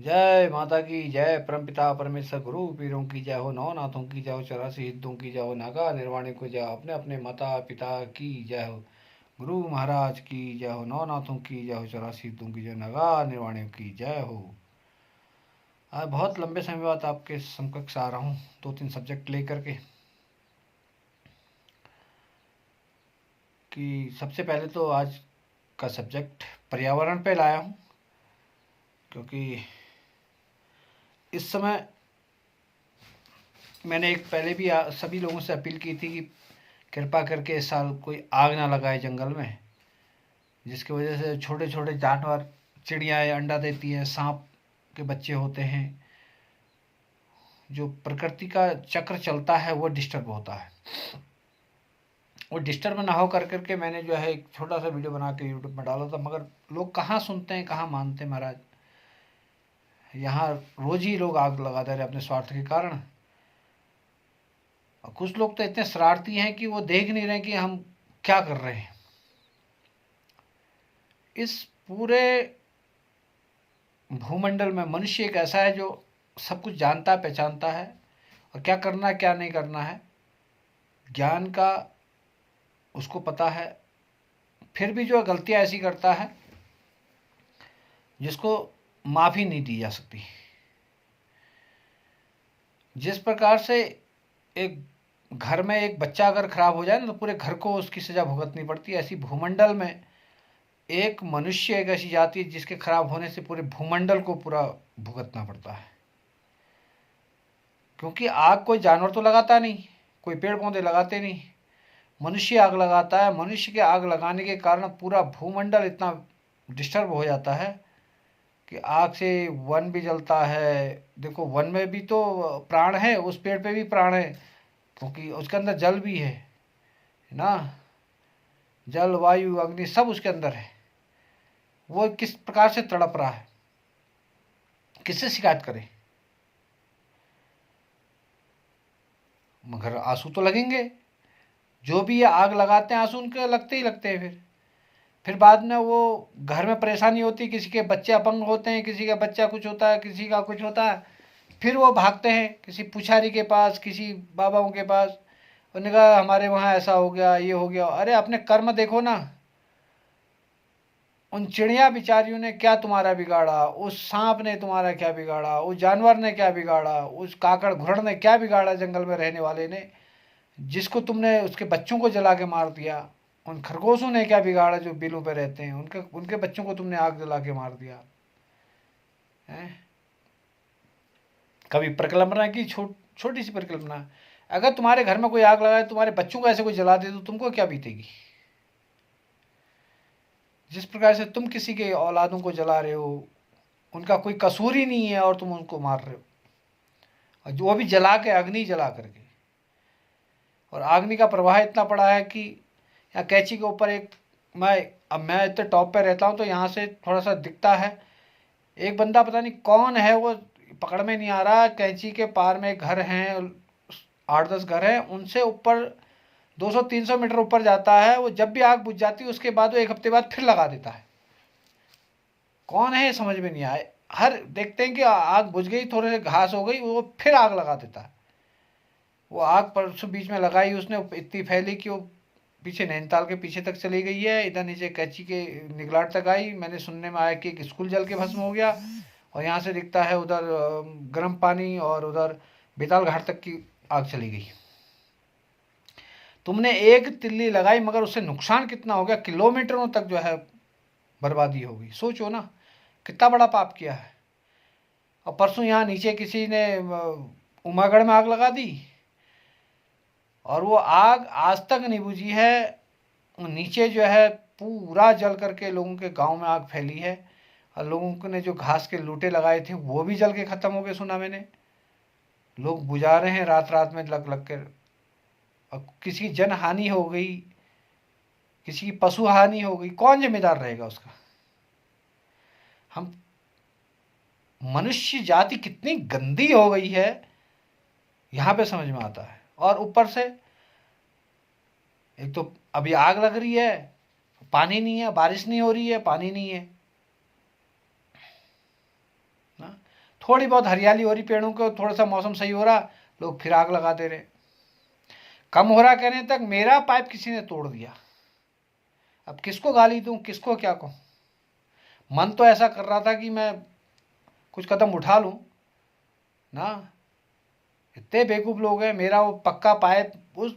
जय माता की जय। परमपिता परमेश्वर गुरु पीरों की जय हो, नवनाथों की जय हो, 84 हितों की जय हो, नागा निर्वाणी को जय हो, अपने अपने माता पिता की जय हो, गुरु महाराज की जय हो, नवनाथों की जय हो, 84 हितों की जय, नागा निर्वाणी की जय हो। आज बहुत लंबे समय बाद आपके समकक्ष आ रहा हूँ, 2-3 सब्जेक्ट लेकर के। कि सबसे पहले तो आज का सब्जेक्ट पर्यावरण पे लाया हूँ, क्योंकि इस समय मैंने एक पहले भी सभी लोगों से अपील की थी कि कृपा करके इस साल कोई आग ना लगाए जंगल में, जिसकी वजह से छोटे छोटे जानवर, चिड़ियाँ अंडा देती हैं, सांप के बच्चे होते हैं, जो प्रकृति का चक्र चलता है वो डिस्टर्ब होता है। वो डिस्टर्ब ना हो करके मैंने जो है एक छोटा सा वीडियो बना के यूट्यूब में डाला था, मगर लोग कहाँ सुनते हैं, कहाँ मानते हैं महाराज। यहाँ रोज ही लोग आग लगाते रहे अपने स्वार्थ के कारण। और कुछ लोग तो इतने शरारती हैं कि वो देख नहीं रहे कि हम क्या कर रहे हैं। इस पूरे भूमंडल में मनुष्य एक ऐसा है जो सब कुछ जानता पहचानता है, और क्या करना है क्या नहीं करना है ज्ञान का उसको पता है। फिर भी जो गलतियां ऐसी करता है जिसको माफ़ी नहीं दी जा सकती। जिस प्रकार से एक घर में एक बच्चा अगर खराब हो जाए ना, तो पूरे घर को उसकी सज़ा भुगतनी पड़ती है। ऐसी भूमंडल में एक मनुष्य एक ऐसी जाति है जिसके खराब होने से पूरे भूमंडल को पूरा भुगतना पड़ता है। क्योंकि आग कोई जानवर तो लगाता नहीं, कोई पेड़ पौधे लगाते नहीं, मनुष्य आग लगाता है। मनुष्य के आग लगाने के कारण पूरा भूमंडल इतना डिस्टर्ब हो जाता है कि आग से वन भी जलता है। देखो, वन में भी तो प्राण है, उस पेड़ पे भी प्राण है, क्योंकि उसके अंदर जल भी है ना। जल वायु अग्नि सब उसके अंदर है। वो किस प्रकार से तड़प रहा है, किससे शिकायत करे? मगर आंसू तो लगेंगे। जो भी ये आग लगाते हैं आंसू उनके लगते ही लगते हैं। फिर बाद में वो घर में परेशानी होती है, किसी के बच्चे अपंग होते हैं, किसी का बच्चा कुछ होता है, किसी का कुछ होता है, फिर वो भागते हैं किसी पुछारी के पास, किसी बाबाओं के पास। उन्होंने कहा हमारे वहाँ ऐसा हो गया, ये हो गया। अरे अपने कर्म देखो ना। उन चिड़िया बिचारियों ने क्या तुम्हारा बिगाड़ा, उस सांप ने तुम्हारा क्या बिगाड़ा, उस जानवर ने क्या बिगाड़ा, उस काकड़ घुरड़ ने क्या बिगाड़ा, जंगल में रहने वाले ने, जिसको तुमने उसके बच्चों को जला के मार दिया। उन खरगोशों ने क्या बिगाड़ा जो बिलों पे रहते हैं, उनके उनके बच्चों को तुमने आग जला के मार दिया है। कभी परिकल्पना की, छोटी सी परिकल्पना, अगर तुम्हारे घर में कोई आग लगाए, तुम्हारे बच्चों को ऐसे कोई जला दे, तो तुमको क्या बीतेगी? जिस प्रकार से तुम किसी के औलादों को जला रहे हो, उनका कोई कसूर ही नहीं है और तुम उनको मार रहे हो, और जो भी जला के, अग्नि जला करके। और अग्नि का प्रवाह इतना पड़ा है कि यहाँ कैंची के ऊपर एक, मैं इतने टॉप पे रहता हूँ तो यहाँ से थोड़ा सा दिखता है, एक बंदा पता नहीं कौन है, वो पकड़ में नहीं आ रहा। कैंची के पार में घर हैं, 8-10 घर हैं, उनसे ऊपर 200-300 मीटर ऊपर जाता है। वो जब भी आग बुझ जाती है उसके बाद वो 1 हफ्ते बाद फिर लगा देता है। कौन है समझ में नहीं आए। हर देखते हैं कि आग बुझ गई, थोड़े से घास हो गई, वो फिर आग लगा देता है। वो आग परसों बीच में लगाई उसने, इतनी फैली कि वो पीछे नैनीताल के पीछे तक चली गई है, इधर नीचे कैची के निगलाट तक आई। मैंने सुनने में आया कि एक स्कूल जल के भस्म हो गया, और यहाँ से दिखता है उधर गर्म पानी और उधर बेताल घाट तक की आग चली गई। तुमने एक तिल्ली लगाई, मगर उससे नुकसान कितना हो गया, किलोमीटरों तक जो है बर्बादी हो गई। सोचो ना कितना बड़ा पाप किया है। और परसों यहाँ नीचे किसी ने उमागढ़ में आग लगा दी, और वो आग आज तक नहीं बुझी है। नीचे जो है पूरा जल करके लोगों के गांव में आग फैली है, और लोगों ने जो घास के लूटे लगाए थे वो भी जल के ख़त्म हो गए, सुना मैंने। लोग बुझा रहे हैं रात रात में लग लग कर। और किसी की जन हानि हो गई, किसी की पशु हानि हो गई, कौन जिम्मेदार रहेगा उसका? हम मनुष्य जाति कितनी गंदी हो गई है, यहाँ पे समझ में आता है। और ऊपर से एक तो अभी आग लग रही है, पानी नहीं है, बारिश नहीं हो रही है, पानी नहीं है ना। थोड़ी बहुत हरियाली हो रही पेड़ों को, थोड़ा सा मौसम सही हो रहा, लोग फिर आग लगा दे रहे। कम हो रहा कहने तक मेरा पाइप किसी ने तोड़ दिया। अब किसको गाली दूं, किसको क्या कहूं। मन तो ऐसा कर रहा था कि मैं कुछ कदम उठा लूं ना। इतने बेवकूफ लोग हैं। मेरा वो पक्का पाइप, उस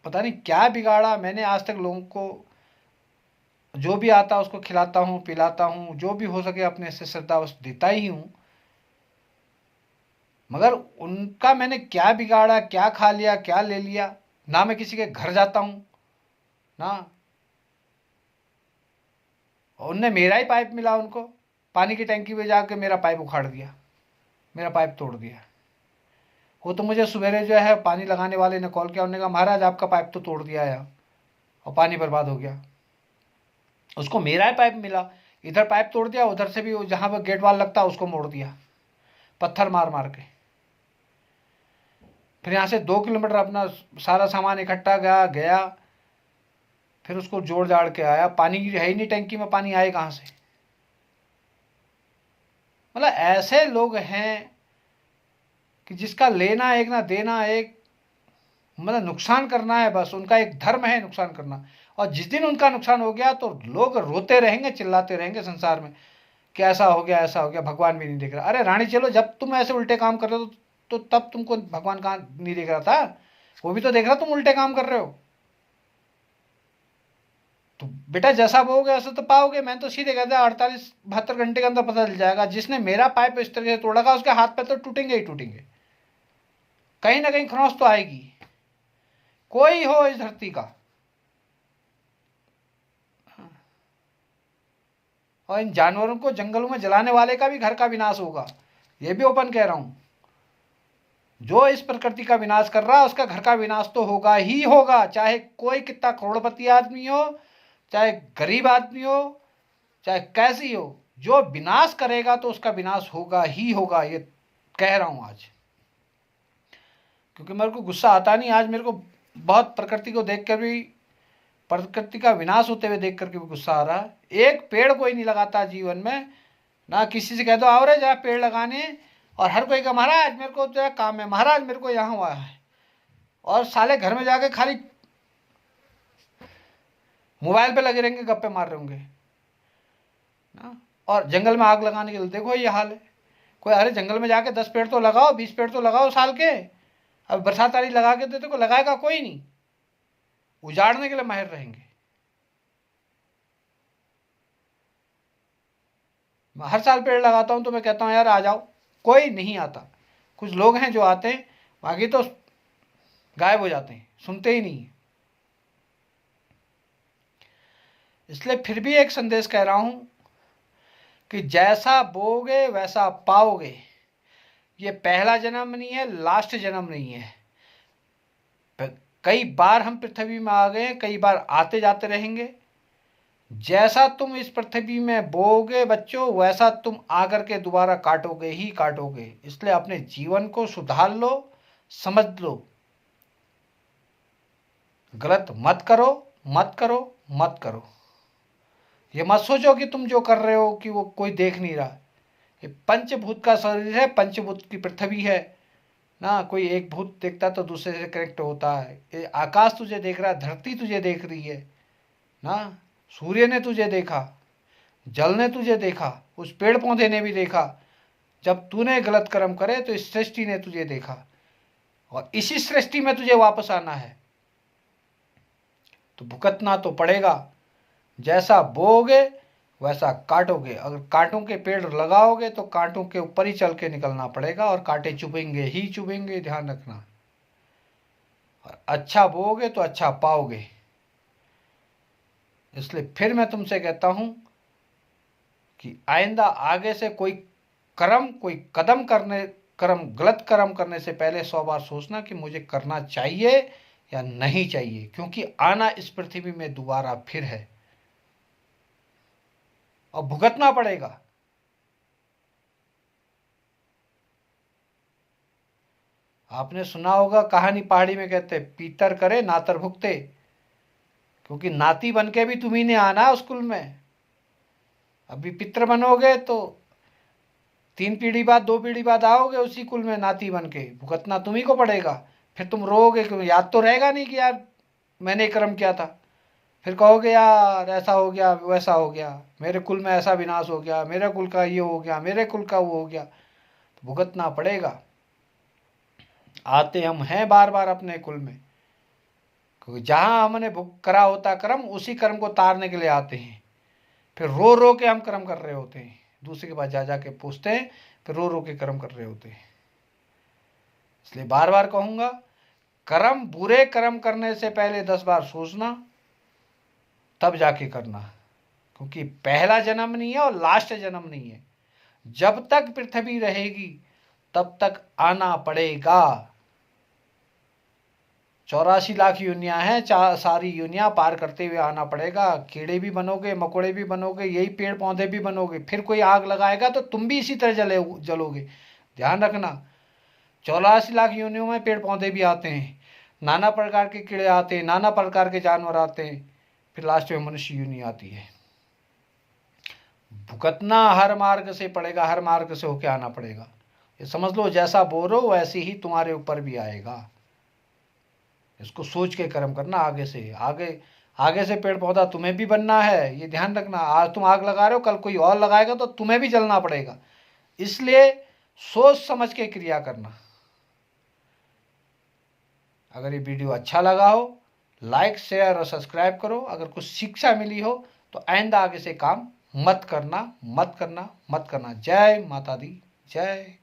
पता नहीं क्या बिगाड़ा। मैंने आज तक लोगों को जो भी आता उसको खिलाता हूँ, पिलाता हूँ, जो भी हो सके अपने से श्रद्धा बस देता ही हूँ। मगर उनका मैंने क्या बिगाड़ा, क्या खा लिया, क्या ले लिया। ना मैं किसी के घर जाता हूँ ना, और उनने मेरा ही पाइप मिला उनको, पानी की टंकी पे जाके मेरा पाइप उखाड़ दिया, मेरा पाइप तोड़ दिया। वो तो मुझे सवेरे जो है पानी लगाने वाले ने कॉल किया, उन्होंने कहा महाराज आपका पाइप तो तोड़ दिया यार, और पानी बर्बाद हो गया। उसको मेरा ही पाइप मिला, इधर पाइप तोड़ दिया, उधर से भी जहाँ पर गेट वाल लगता उसको मोड़ दिया, पत्थर मार मार के। फिर यहाँ से 2 किलोमीटर अपना सारा सामान इकट्ठा गया, फिर उसको जोड़ जाड़ के आया। पानी है ही नहीं टंकी में, पानी आए कहाँ से। मतलब ऐसे लोग हैं कि जिसका लेना एक ना देना एक, मतलब नुकसान करना है, बस उनका एक धर्म है नुकसान करना। और जिस दिन उनका नुकसान हो गया तो लोग रोते रहेंगे, चिल्लाते रहेंगे संसार में कि ऐसा हो गया, ऐसा हो गया, भगवान भी नहीं देख रहा। अरे रानी चलो, जब तुम ऐसे उल्टे काम कर रहे हो तो तब तुमको भगवान कहाँ नहीं देख रहा था? वो भी तो देख रहा तुम उल्टे काम कर रहे हो। तो बेटा जैसा बोगे ऐसा तो पाओगे। मैंने तो सीधे कहता 48-72 घंटे के अंदर पता चल जाएगा। जिसने मेरा पाइप इस तरह से तोड़ा था उसके हाथ पे तो टूटेंगे ही टूटेंगे, कहीं ना कहीं खरोंच तो आएगी, कोई हो इस धरती का। और इन जानवरों को जंगलों में जलाने वाले का भी घर का विनाश होगा, ये भी ओपन कह रहा हूं। जो इस प्रकृति का विनाश कर रहा है उसका घर का विनाश तो होगा ही होगा, चाहे कोई कितना करोड़पति आदमी हो, चाहे गरीब आदमी हो, चाहे कैसी हो। जो विनाश करेगा तो उसका विनाश होगा ही होगा, ये कह रहा हूं आज। क्योंकि मेरे को गुस्सा आता नहीं, आज मेरे को बहुत प्रकृति को देख कर भी, प्रकृति का विनाश होते हुए देख करके भी गुस्सा आ रहा है। एक पेड़ कोई नहीं लगाता जीवन में ना। किसी से कह दो आओ रे जरा पेड़ लगाने, और हर कोई का महाराज मेरे को जो है काम है, महाराज मेरे को यहाँ हुआ है, और साले घर में जाके खाली मोबाइल पे लगे रहेंगे, गप्पे मार रहे होंगे ना। और जंगल में आग लगाने के लिए देखो ये हाल है। कोई अरे जंगल में जाके 10 पेड़ तो लगाओ, 20 पेड़ तो लगाओ साल के। अब बरसात आ रही लगा के देते, को लगाएगा कोई नहीं, उजाड़ने के लिए माहिर रहेंगे। हर साल पेड़ लगाता हूं तो मैं कहता हूं यार आ जाओ, कोई नहीं आता। कुछ लोग हैं जो आते हैं, बाकी तो गायब हो जाते हैं, सुनते ही नहीं। इसलिए फिर भी एक संदेश कह रहा हूं कि जैसा बोगे वैसा पाओगे। ये पहला जन्म नहीं है, लास्ट जन्म नहीं है। कई बार हम पृथ्वी में आ गए, कई बार आते जाते रहेंगे। जैसा तुम इस पृथ्वी में बोओगे बच्चों, वैसा तुम आकर के दोबारा काटोगे ही काटोगे। इसलिए अपने जीवन को सुधार लो, समझ लो, गलत मत करो, मत करो, मत करो। ये मत सोचो कि तुम जो कर रहे हो कि वो कोई देख नहीं रहा। ये पंचभूत का शरीर है, पंचभूत की पृथ्वी है ना। कोई एक भूत देखता तो दूसरे से कनेक्ट होता है। ये आकाश तुझे देख रहा है, धरती तुझे देख रही है ना, सूर्य ने तुझे देखा, जल ने तुझे देखा, उस पेड़ पौधे ने भी देखा। जब तूने गलत कर्म करे तो इस सृष्टि ने तुझे देखा, और इसी सृष्टि में तुझे वापस आना है, तो भुगतना तो पड़ेगा। जैसा बोओगे वैसा काटोगे। अगर कांटों के पेड़ लगाओगे तो कांटों के ऊपर ही चल के निकलना पड़ेगा, और कांटे चुभेंगे ही चुभेंगे, ध्यान रखना। और अच्छा बोओगे तो अच्छा पाओगे। इसलिए फिर मैं तुमसे कहता हूं कि आइंदा आगे से कोई गलत कर्म करने से पहले 100 बार सोचना कि मुझे करना चाहिए या नहीं चाहिए, क्योंकि आना इस पृथ्वी में दोबारा फिर है और भुगतना पड़ेगा। आपने सुना होगा कहानी, पहाड़ी में कहते पीतर करे नातर भुगते, क्योंकि नाती बन के भी तुम्ही ने आना है स्कूल में। अभी पितर बनोगे तो 3 पीढ़ी बाद 2 पीढ़ी बाद आओगे उसी कुल में नाती बन के, भुगतना तुम्ही को पड़ेगा। फिर तुम रोओगे, क्यों? याद तो रहेगा नहीं कि यार मैंने कर्म किया था। फिर कहोगे यार ऐसा हो गया वैसा हो गया, मेरे कुल में ऐसा विनाश हो गया, मेरे कुल का ये हो गया, मेरे कुल का वो हो गया, तो भुगतना पड़ेगा। आते हम हैं बार बार अपने कुल में, क्योंकि जहां हमने करा होता कर्म, उसी कर्म को तारने के लिए आते हैं। फिर रो रो के हम कर्म कर रहे होते हैं, दूसरे के पास जा जा के पूछते हैं, फिर रो रो के कर्म कर रहे होते हैं। इसलिए बार बार कहूंगा, कर्म, बुरे कर्म करने से पहले 10 बार सोचना, तब जाके करना। क्योंकि पहला जन्म नहीं है और लास्ट जन्म नहीं है। जब तक पृथ्वी रहेगी तब तक आना पड़ेगा। 84 लाख योनियां हैं, सारी योनियां पार करते हुए आना पड़ेगा। कीड़े भी बनोगे, मकोड़े भी बनोगे, यही पेड़ पौधे भी बनोगे। फिर कोई आग लगाएगा तो तुम भी इसी तरह जलोगे। ध्यान रखना, 84 लाख योनियों में पेड़ पौधे भी आते हैं, नाना प्रकार के कीड़े आते हैं, नाना प्रकार के जानवर आते हैं, फिर लास्ट में मनुष्य योनि आती है। भुगतना हर मार्ग से पड़ेगा, हर मार्ग से होके आना पड़ेगा। ये समझ लो, जैसा बोरो वैसे ही तुम्हारे ऊपर भी आएगा। इसको सोच के कर्म करना। आगे से पेड़ पौधा तुम्हें भी बनना है, ये ध्यान रखना। आज तुम आग लगा रहे हो, कल कोई और लगाएगा तो तुम्हें भी जलना पड़ेगा। इसलिए सोच समझ के क्रिया करना। अगर ये वीडियो अच्छा लगा हो, लाइक शेयर और सब्सक्राइब करो। अगर कुछ शिक्षा मिली हो तो आइंदा आगे से काम मत करना, मत करना, मत करना। जय माता दी, जय।